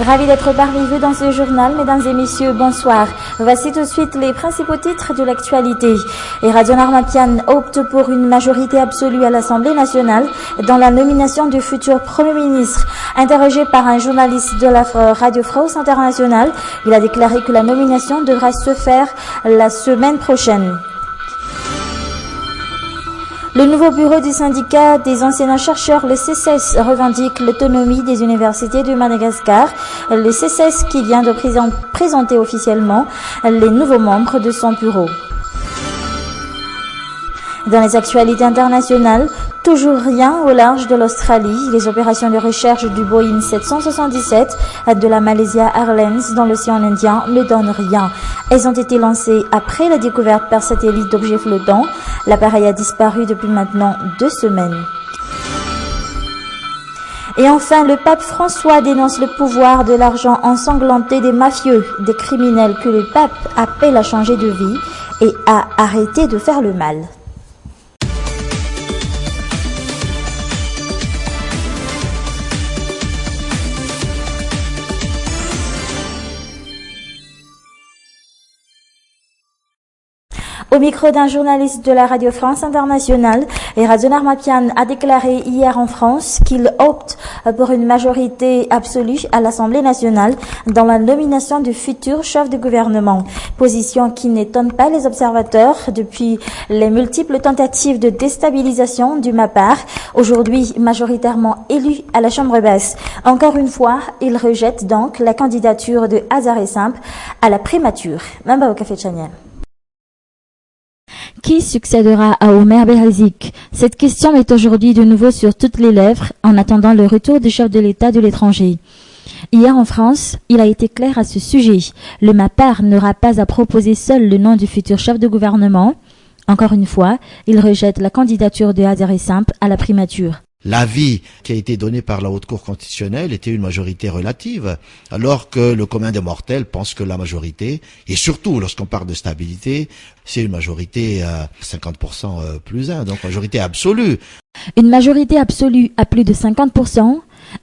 Ravi d'être parmi vous dans ce journal. Mesdames et messieurs, bonsoir. Voici tout de suite les principaux titres de l'actualité. Et Radio Narmapian opte pour une majorité absolue à l'Assemblée nationale dans la nomination du futur Premier ministre. Interrogé par un journaliste de la Radio France Internationale, il a déclaré que la nomination devra se faire la semaine prochaine. Le nouveau bureau du syndicat des enseignants-chercheurs, le CCES, revendique l'autonomie des universités de Madagascar. Le CCES qui vient de présenter officiellement les nouveaux membres de son bureau. Dans les actualités internationales, toujours rien au large de l'Australie. Les opérations de recherche du Boeing 777 de la Malaysia Airlines dans l'océan Indien ne donnent rien. Elles ont été lancées après la découverte par satellite d'objets flottants. L'appareil a disparu depuis maintenant 2 semaines. Et enfin, le pape François dénonce le pouvoir de l'argent ensanglanté des mafieux, des criminels que le pape appelle à changer de vie et à arrêter de faire le mal. Au micro d'un journaliste de la Radio France Internationale, Radio Narmapian a déclaré hier en France qu'il opte pour une majorité absolue à l'Assemblée nationale dans la nomination du futur chef de gouvernement. Position qui n'étonne pas les observateurs depuis les multiples tentatives de déstabilisation du MAPAR, aujourd'hui majoritairement élu à la Chambre basse. Encore une fois, il rejette donc la candidature de Hazare Simple à la primature. Mamba au Café Chaniel. Qui succédera à Omer Berezik? Cette question est aujourd'hui de nouveau sur toutes les lèvres en attendant le retour du chef de l'État de l'étranger. Hier en France, il a été clair à ce sujet. Le MAPAR n'aura pas à proposer seul le nom du futur chef de gouvernement. Encore une fois, il rejette la candidature de Hazare Simple à la primature. L'avis qui a été donné par la Haute Cour constitutionnelle était une majorité relative, alors que le commun des mortels pense que la majorité, et surtout lorsqu'on parle de stabilité, c'est une majorité à 50% plus 1, donc majorité absolue. Une majorité absolue à plus de 50%,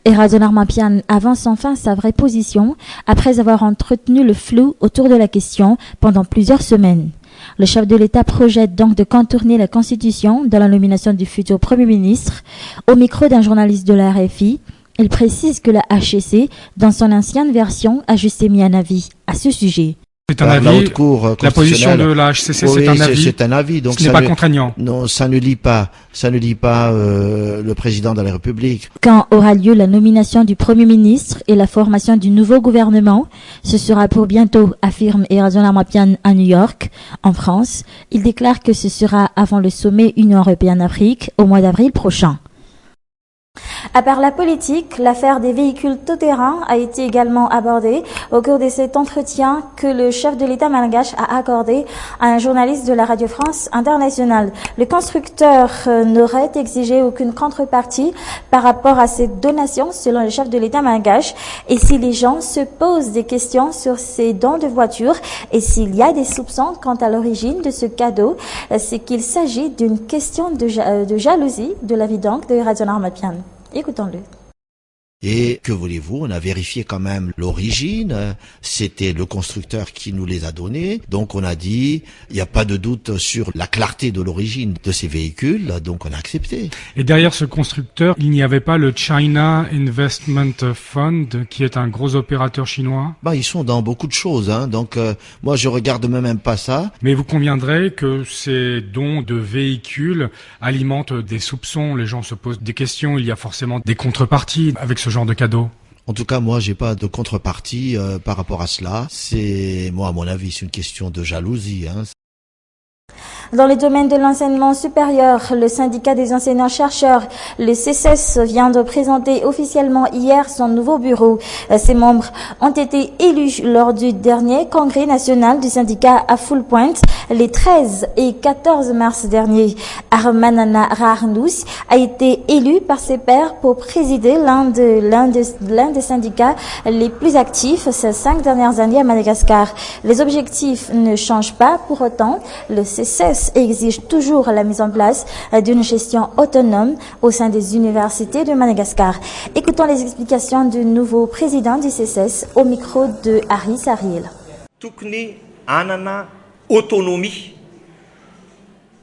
et Radio Narmapian avance enfin sa vraie position après avoir entretenu le flou autour de la question pendant plusieurs semaines. Le chef de l'État projette donc de contourner la Constitution dans la nomination du futur Premier ministre. Au micro d'un journaliste de la RFI, il précise que la HCC, dans son ancienne version, a juste émis un avis à ce sujet. C'est un avis. La position de la HCC, oui, c'est un avis. C'est un avis, donc ce n'est pas contraignant. Non, ça ne lie pas le président de la République. Quand aura lieu la nomination du Premier ministre et la formation du nouveau gouvernement, ce sera pour bientôt, affirme Radio Narmapian à New York, en France. Il déclare que ce sera avant le sommet Union européenne-Afrique au mois d'avril prochain. À part la politique, l'affaire des véhicules tout-terrain a été également abordée au cours de cet entretien que le chef de l'État malgache a accordé à un journaliste de la Radio France Internationale. Le constructeur n'aurait exigé aucune contrepartie par rapport à cette donation selon le chef de l'État malgache. Et si les gens se posent des questions sur ces dons de voitures et s'il y a des soupçons quant à l'origine de ce cadeau, c'est qu'il s'agit d'une question de jalousie de l'avis donc de Radio Narmapian. Écoutons-le. Et que voulez-vous, on a vérifié quand même l'origine, c'était le constructeur qui nous les a donnés, donc on a dit, il n'y a pas de doute sur la clarté de l'origine de ces véhicules, donc on a accepté. Et derrière ce constructeur, il n'y avait pas le China Investment Fund, qui est un gros opérateur chinois? Ils sont dans beaucoup de choses, donc moi je regarde même pas ça. Mais vous conviendrez que ces dons de véhicules alimentent des soupçons, les gens se posent des questions, il y a forcément des contreparties avec ce genre de cadeau. En tout cas, moi, j'ai pas de contrepartie par rapport à cela. C'est, moi, à mon avis, c'est une question de jalousie. Dans le domaine de l'enseignement supérieur, le syndicat des enseignants-chercheurs, le CCES, vient de présenter officiellement hier son nouveau bureau. Ses membres ont été élus lors du dernier congrès national du syndicat à Full Point les 13 et 14 mars dernier. Armanana Raharnous a été élu par ses pairs pour présider l'un des syndicats les plus actifs ces 5 dernières années à Madagascar. Les objectifs ne changent pas pour autant. Le CCES CSS exige toujours la mise en place d'une gestion autonome au sein des universités de Madagascar. Écoutons les explications du nouveau président du CSS au micro de Aris Ariel.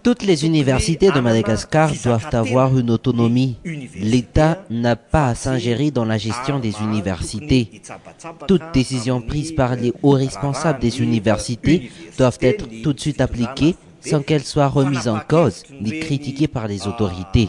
Toutes les universités de Madagascar doivent avoir une autonomie. L'État n'a pas à s'ingérer dans la gestion des universités. Toutes décisions prises par les hauts responsables des universités doivent être tout de suite appliquées sans qu'elles soient remises en cause ni critiquées par les autorités.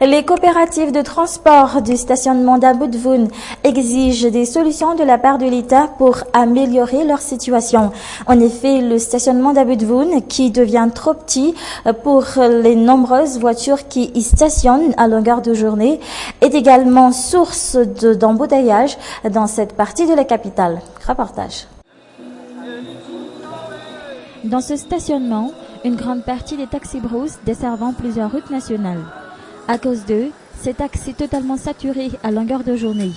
Les coopératives de transport du stationnement d'Aboudvoun exigent des solutions de la part de l'État pour améliorer leur situation. En effet, le stationnement d'Aboudvoun, qui devient trop petit pour les nombreuses voitures qui y stationnent à longueur de journée, est également source d'embouteillage dans cette partie de la capitale. Reportage. Dans ce stationnement, une grande partie des taxis-brousses desservant plusieurs routes nationales. À cause d'eux, cet axe est totalement saturé à longueur de journée.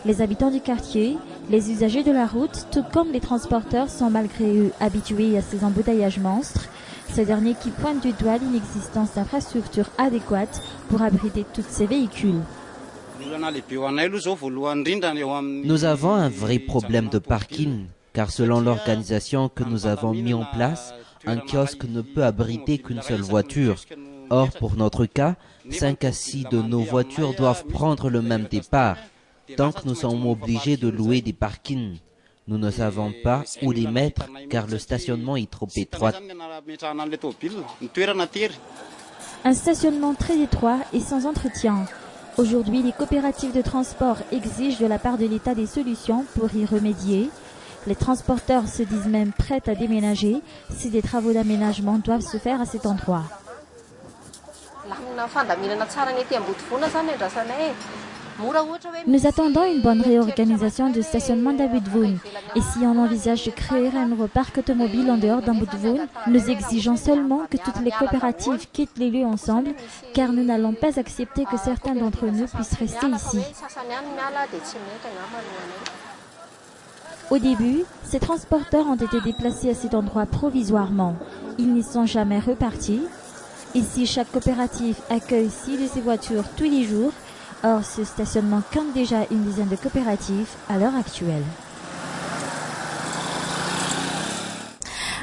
Les habitants du quartier, les usagers de la route, tout comme les transporteurs, sont malgré eux habitués à ces embouteillages monstres, ces derniers qui pointent du doigt l'inexistence d'infrastructures adéquates pour abriter tous ces véhicules. Nous avons un vrai problème de parking, car selon l'organisation que nous avons mis en place, un kiosque ne peut abriter qu'une seule voiture. Or, pour notre cas, 5 à 6 de nos voitures doivent prendre le même départ. Donc, nous sommes obligés de louer des parkings. Nous ne savons pas où les mettre, car le stationnement est trop étroit. Un stationnement très étroit et sans entretien. Aujourd'hui, les coopératives de transport exigent de la part de l'État des solutions pour y remédier. Les transporteurs se disent même prêts à déménager si des travaux d'aménagement doivent se faire à cet endroit. Nous attendons une bonne réorganisation du stationnement d'Aboudvoun. Et si on envisage de créer un nouveau parc automobile en dehors d'Aboudvoun, nous exigeons seulement que toutes les coopératives quittent les lieux ensemble, car nous n'allons pas accepter que certains d'entre nous puissent rester ici. Au début, ces transporteurs ont été déplacés à cet endroit provisoirement. Ils n'y sont jamais repartis. Ici, chaque coopérative accueille 6 de ces voitures tous les jours. Or, ce stationnement compte déjà une dizaine de coopératives à l'heure actuelle.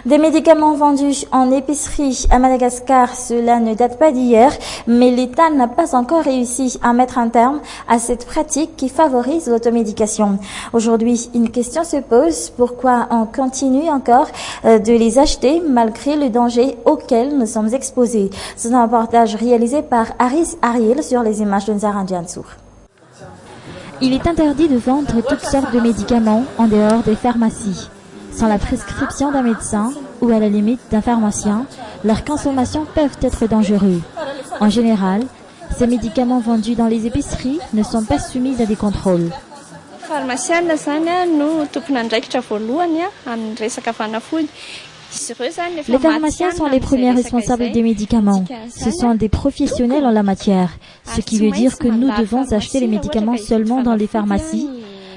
Des médicaments vendus en épicerie à Madagascar, cela ne date pas d'hier, mais l'État n'a pas encore réussi à mettre un terme à cette pratique qui favorise l'automédication. Aujourd'hui, une question se pose, pourquoi on continue encore de les acheter malgré le danger auquel nous sommes exposés? C'est un reportage réalisé par Aris Ariel sur les images de Nzara Ndiansour. Il est interdit de vendre toutes sortes de médicaments en dehors des pharmacies. Sans la prescription d'un médecin ou à la limite d'un pharmacien, leurs consommations peuvent être dangereuses. En général, ces médicaments vendus dans les épiceries ne sont pas soumis à des contrôles. Les pharmaciens sont les premiers responsables des médicaments. Ce sont des professionnels en la matière, ce qui veut dire que nous devons acheter les médicaments seulement dans les pharmacies.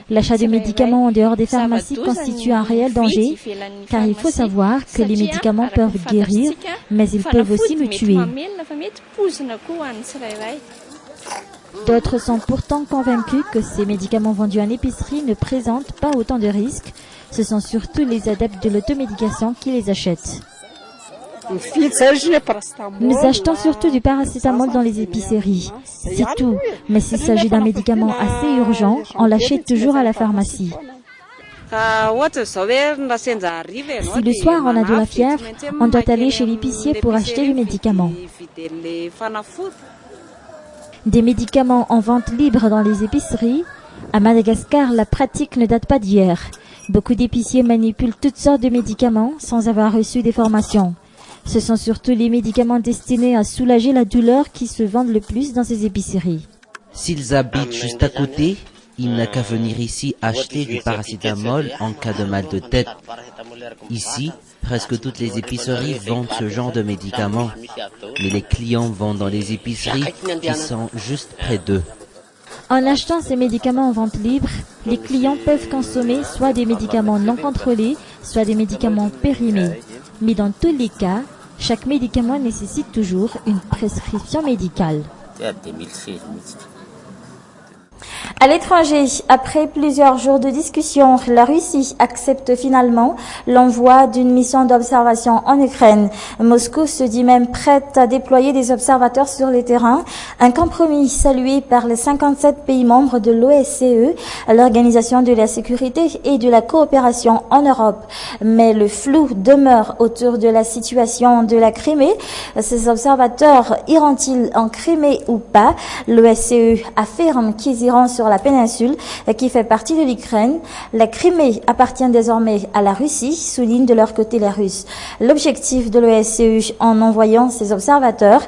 L'achat de médicaments en dehors des pharmacies constitue un réel danger, car il faut savoir que les médicaments peuvent guérir, mais ils peuvent aussi nous tuer. D'autres sont pourtant convaincus que ces médicaments vendus en épicerie ne présentent pas autant de risques. Ce sont surtout les adeptes de l'automédication qui les achètent. Nous achetons surtout du paracétamol dans les épiceries. C'est tout. Mais s'il s'agit d'un médicament assez urgent, on l'achète toujours à la pharmacie. Si le soir on a de la fièvre, on doit aller chez l'épicier pour acheter le médicament. Des médicaments en vente libre dans les épiceries. À Madagascar, la pratique ne date pas d'hier. Beaucoup d'épiciers manipulent toutes sortes de médicaments sans avoir reçu des formations. Ce sont surtout les médicaments destinés à soulager la douleur qui se vendent le plus dans ces épiceries. S'ils habitent juste à côté, il n'a qu'à venir ici acheter du paracétamol en cas de mal de tête. Ici, presque toutes les épiceries vendent ce genre de médicaments, mais les clients vont dans les épiceries qui sont juste près d'eux. En achetant ces médicaments en vente libre, les clients peuvent consommer soit des médicaments non contrôlés, soit des médicaments périmés. Mais dans tous les cas, chaque médicament nécessite toujours une prescription médicale. À l'étranger, après plusieurs jours de discussion, la Russie accepte finalement l'envoi d'une mission d'observation en Ukraine. Moscou se dit même prête à déployer des observateurs sur le terrain, un compromis salué par les 57 pays membres de l'OSCE, l'Organisation de la sécurité et de la coopération en Europe. Mais le flou demeure autour de la situation de la Crimée. Ces observateurs iront-ils en Crimée ou pas? L'OSCE affirme qu'ils iront sur la péninsule qui fait partie de l'Ukraine. La Crimée appartient désormais à la Russie, soulignent de leur côté les Russes. L'objectif de l'OSCE en envoyant ces observateurs,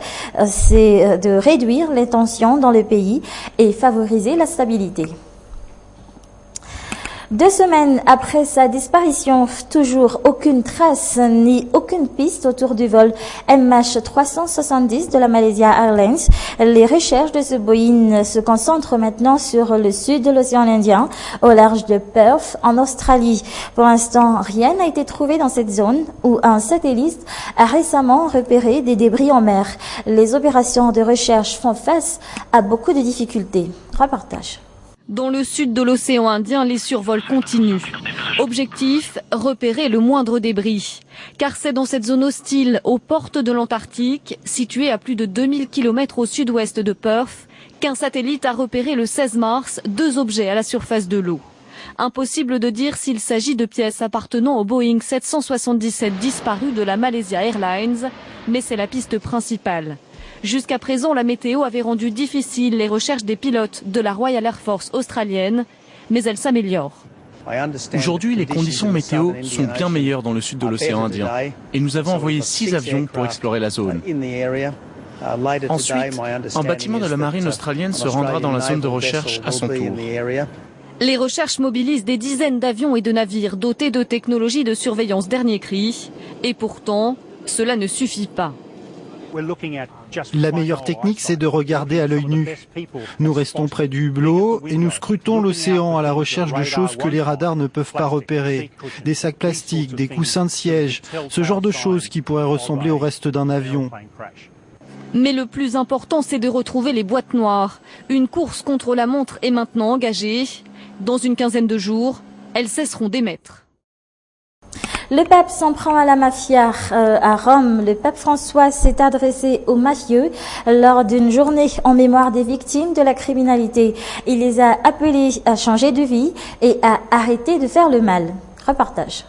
c'est de réduire les tensions dans le pays et favoriser la stabilité. 2 semaines après sa disparition, toujours aucune trace ni aucune piste autour du vol MH370 de la Malaysia Airlines. Les recherches de ce Boeing se concentrent maintenant sur le sud de l'océan Indien, au large de Perth, en Australie. Pour l'instant, rien n'a été trouvé dans cette zone où un satellite a récemment repéré des débris en mer. Les opérations de recherche font face à beaucoup de difficultés. Reportage. Dans le sud de l'océan Indien, les survols continuent. Objectif, repérer le moindre débris. Car c'est dans cette zone hostile, aux portes de l'Antarctique, située à plus de 2000 km au sud-ouest de Perth, qu'un satellite a repéré le 16 mars 2 objets à la surface de l'eau. Impossible de dire s'il s'agit de pièces appartenant au Boeing 777 disparu de la Malaysia Airlines, mais c'est la piste principale. Jusqu'à présent, la météo avait rendu difficile les recherches des pilotes de la Royal Air Force australienne, mais elle s'améliore. Aujourd'hui, les conditions météo sont bien meilleures dans le sud de l'océan Indien et nous avons envoyé 6 avions pour explorer la zone. Ensuite, un bâtiment de la marine australienne se rendra dans la zone de recherche à son tour. Les recherches mobilisent des dizaines d'avions et de navires dotés de technologies de surveillance dernier cri, et pourtant, cela ne suffit pas. La meilleure technique, c'est de regarder à l'œil nu. Nous restons près du hublot et nous scrutons l'océan à la recherche de choses que les radars ne peuvent pas repérer. Des sacs plastiques, des coussins de siège, ce genre de choses qui pourraient ressembler au reste d'un avion. Mais le plus important, c'est de retrouver les boîtes noires. Une course contre la montre est maintenant engagée. Dans une quinzaine de jours, elles cesseront d'émettre. Le pape s'en prend à la mafia à Rome. Le pape François s'est adressé aux mafieux lors d'une journée en mémoire des victimes de la criminalité. Il les a appelés à changer de vie et à arrêter de faire le mal. Reportage.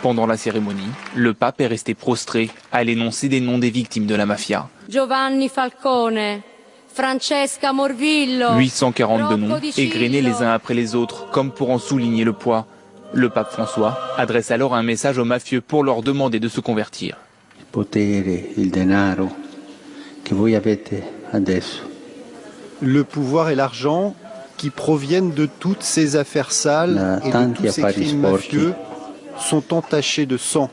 Pendant la cérémonie, le pape est resté prostré à l'énoncé des noms des victimes de la mafia. Giovanni Falcone, Francesca Morvillo, 842 noms, égrenés les uns après les autres, comme pour en souligner le poids. Le pape François adresse alors un message aux mafieux pour leur demander de se convertir. Le pouvoir et l'argent qui proviennent de toutes ces affaires sales et de tous ces crimes mafieux sont entachés de sang.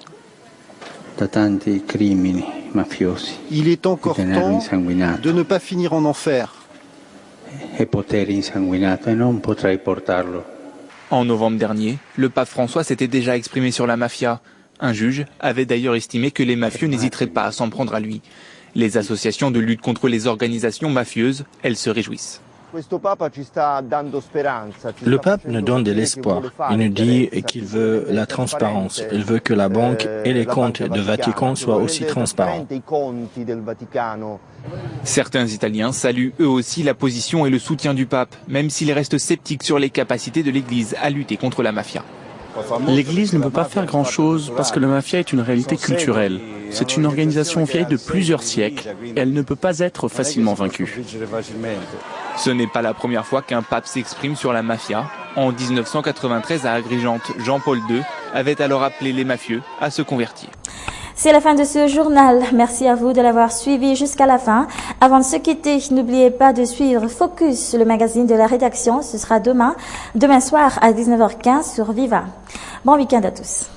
Il est encore temps de ne pas finir en enfer. En novembre dernier, le pape François s'était déjà exprimé sur la mafia. Un juge avait d'ailleurs estimé que les mafieux n'hésiteraient pas à s'en prendre à lui. Les associations de lutte contre les organisations mafieuses, elles se réjouissent. Le pape nous donne de l'espoir. Il nous dit qu'il veut la transparence. Il veut que la banque et les comptes du Vatican soient aussi transparents. Certains Italiens saluent eux aussi la position et le soutien du pape, même s'ils restent sceptiques sur les capacités de l'Église à lutter contre la mafia. L'Église ne peut pas faire grand-chose parce que la mafia est une réalité culturelle. C'est une organisation vieille de plusieurs siècles et elle ne peut pas être facilement vaincue. Ce n'est pas la première fois qu'un pape s'exprime sur la mafia. En 1993 à Agrigente, Jean-Paul II avait alors appelé les mafieux à se convertir. C'est la fin de ce journal. Merci à vous de l'avoir suivi jusqu'à la fin. Avant de se quitter, n'oubliez pas de suivre Focus, le magazine de la rédaction. Ce sera demain soir à 19h15 sur Viva. Bon week-end à tous.